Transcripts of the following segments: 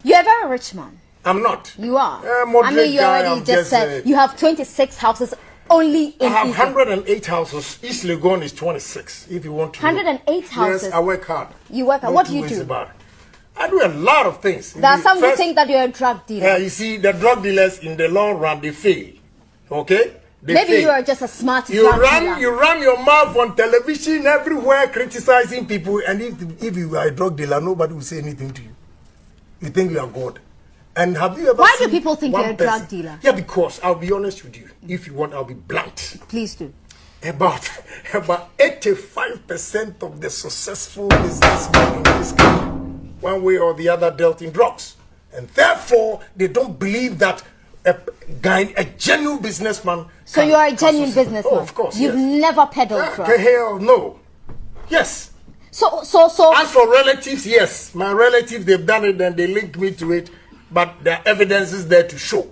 You're a very rich man. I'm not. You are. I mean, you already just said you have 26 houses only in I have 108 houses. East Legon is 26, if you want to 108 houses? Yes, I work hard. You work hard. What do you do? I do a lot of things. There are some who think that you're a drug dealer. You see, the drug dealers, in the long run, they fail. Okay? Maybe you are just a smart you run your mouth on television everywhere criticizing people, and if you are a drug dealer, nobody will say anything to you. You think you are God. And have you ever Why do people think you're a drug dealer? Yeah, because I'll be honest with you. If you want, I'll be blunt. Please do. About 85% of the successful businessmen in this country, one way or the other, dealt in drugs. And therefore, they don't believe that a genuine businessman. So you are a genuine businessman? Oh, of course. You've never peddled drugs? Hell no. Yes. So. As for relatives, yes. My relatives, they've done it and they linked me to it. But there are evidences there to show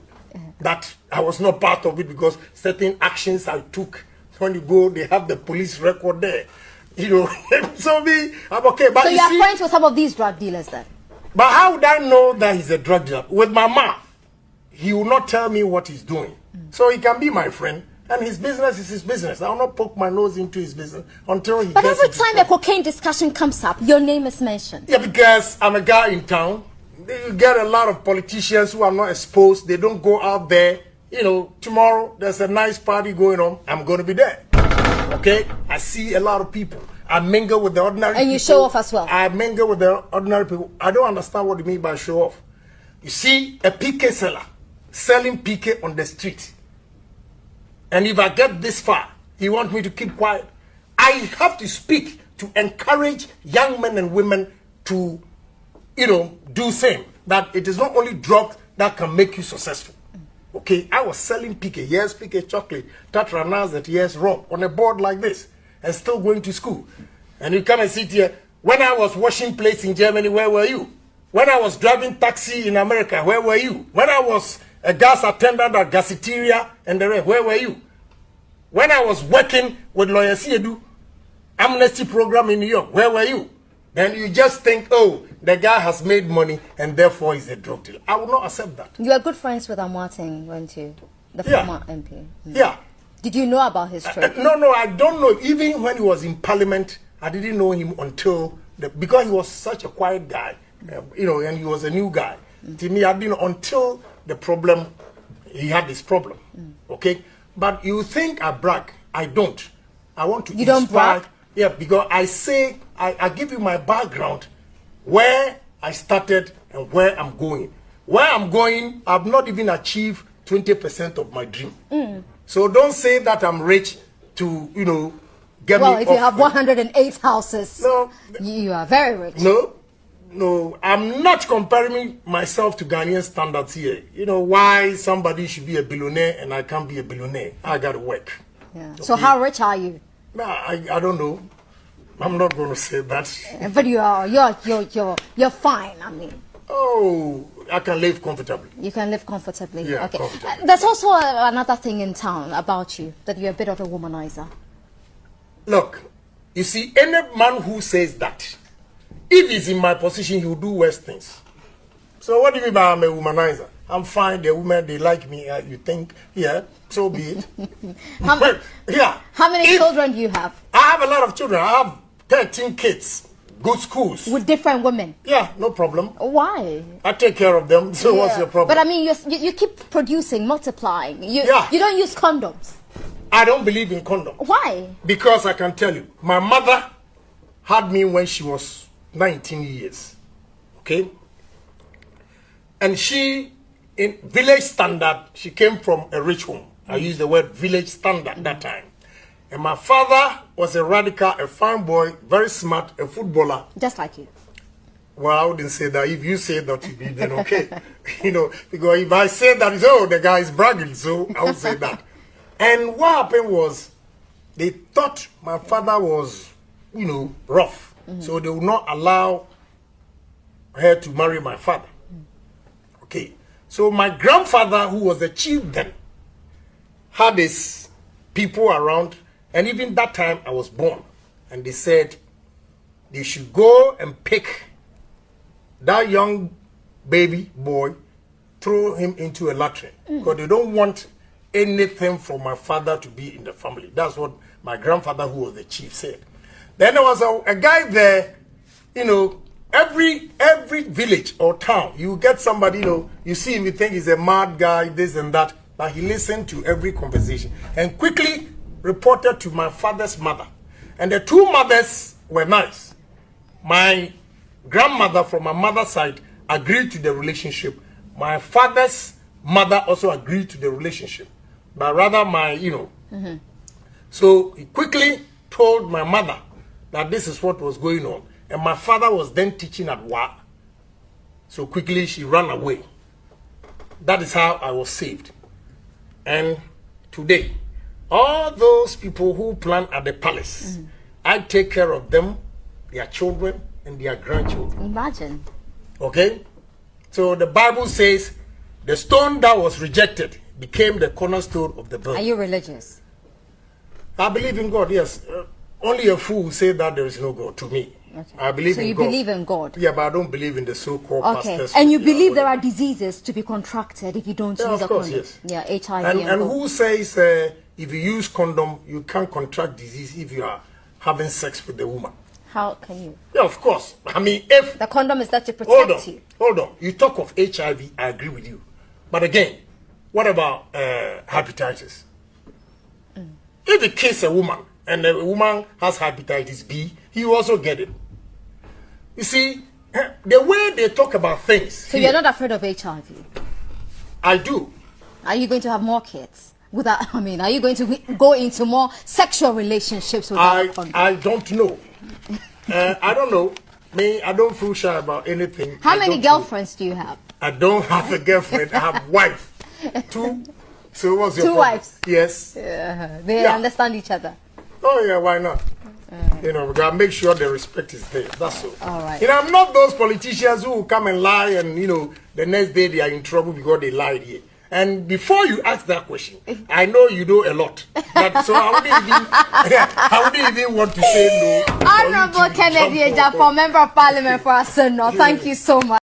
that I was not part of it because certain actions I took. When you go, they have the police record there. You know, so I'm okay. But so you are friends with some of these drug dealers then? But how would I know that he's a drug dealer? With my mouth, he will not tell me what he's doing. So he can be my friend, and his business is his business. I will not poke my nose into his business until he gets it. But every time a cocaine discussion comes up, your name is mentioned. Yeah, because I'm a guy in town. You get a lot of politicians who are not exposed. They don't go out there. You know, tomorrow there's a nice party going on. I'm going to be there. Okay? I see a lot of people. I mingle with the ordinary people. And you show off as well. I mingle with the ordinary people. I don't understand what you mean by show off. You see a PK seller selling PK on the street. And if I get this far, you want me to keep quiet? I have to speak to encourage young men and women to, do same. That it is not only drugs that can make you successful. Okay, I was selling PK, yes, PK chocolate, Tatranazet, yes, rum, on a board like this, and still going to school. And you come and sit here. When I was washing plates in Germany, where were you? When I was driving taxi in America, where were you? When I was a gas attendant at Gasiteria and the rest, where were you? When I was working with Lawyer Siedu, amnesty program in New York, where were you? Then you just think, oh, the guy has made money and therefore he's a drug dealer. I will not accept that. You are good friends with Amartin, weren't you? The former MP. Yeah. Did you know about his trade? No, I don't know. Even when he was in Parliament, I didn't know him until, because he was such a quiet guy, and he was a new guy. To me, I didn't know until the problem, he had this problem. Okay? But you think I brag. I don't. I want to inspire. Don't brag? Yeah, because I say, I give you my background, where I started and where I'm going. Where I'm going, I've not even achieved 20% of my dream. So don't say that I'm rich to, get me off. Well, if you have 108 houses, no, you are very rich. No, I'm not comparing myself to Ghanaian standards here. Why somebody should be a billionaire and I can't be a billionaire. I got to work. Yeah. Okay. So how rich are you? I don't know. I'm not going to say that. But you're fine. I mean. Oh, I can live comfortably. You can live comfortably. Yeah, okay. Comfortably. There's also another thing in town about you, that you're a bit of a womanizer. Look, you see, any man who says that, if he's in my position, he'll do worse things. So what do you mean by I'm a womanizer? I'm fine. The women, they like me. You think, yeah, so be it. How many children do you have? I have a lot of children. I have 13 kids. Good schools. With different women? Yeah, no problem. Why? I take care of them, so what's your problem? But I mean, you keep producing, multiplying. You don't use condoms. I don't believe in condoms. Why? Because I can tell you, my mother had me when she was 19 years. Okay? And she, in village standard, she came from a rich home. I use the word village standard that time. And my father was a radical, a fine boy, very smart, a footballer. Just like you. Well, I wouldn't say that. If you say that to me, then okay. Because if I say that, the guy is bragging, so I would say that. And what happened was, they thought my father was, rough. So they would not allow her to marry my father. Okay. So my grandfather, who was the chief then, had his people around. And even that time, I was born. And they said they should go and pick that young baby boy, throw him into a latrine because they don't want anything from my father to be in the family. That's what my grandfather, who was the chief, said. Then there was a guy there, you know, every village or town, you get somebody, you know, you see him, you think he's a mad guy, this and that, but he listened to every conversation and quickly reported to my father's mother. And the two mothers were nice. My grandmother from my mother's side agreed to the relationship. My father's mother also agreed to the relationship. But rather my, you know. So he quickly told my mother that this is what was going on. And my father was then teaching at Wa. So quickly she ran away. That is how I was saved. And today, all those people who plan at the palace, I take care of them, their children, and their grandchildren. Imagine. Okay? So the Bible says, the stone that was rejected became the cornerstone of the building. Are you religious? I believe in God, yes. Only a fool will say that there is no God to me. Okay. I believe in God. So you believe in God? Yeah, but I don't believe in the so-called pastors. And you believe there are diseases to be contracted if you don't use a condom? Yes. Yeah, HIV and who says if you use condom, you can't contract disease if you are having sex with the woman? How can you? Yeah, of course. I mean, if... The condom is there to protect you. Hold on. You talk of HIV, I agree with you. But again, what about hepatitis? If you kiss a woman and the woman has hepatitis B, you also get it. You see, the way they talk about things... So you're not afraid of HIV? I do. Are you going to have more kids? Without, I mean, are you going to go into more sexual relationships without condom? I don't know. I don't know. Me, I don't feel shy about anything. How many girlfriends do you have? I don't have a girlfriend. I have wife. Two. So what's your Two problem? wives? Yes. They understand each other? Oh, yeah, why not? You know, we gotta make sure the respect is there. That's all. All right. You know, I'm not those politicians who come and lie and, you know, the next day they are in trouble because they lied here. And before you ask that question, I know you know a lot. But, so I wouldn't even want to say no. Honorable Kennedy Ejapong, Member of Parliament for Arsenal. Thank you so much.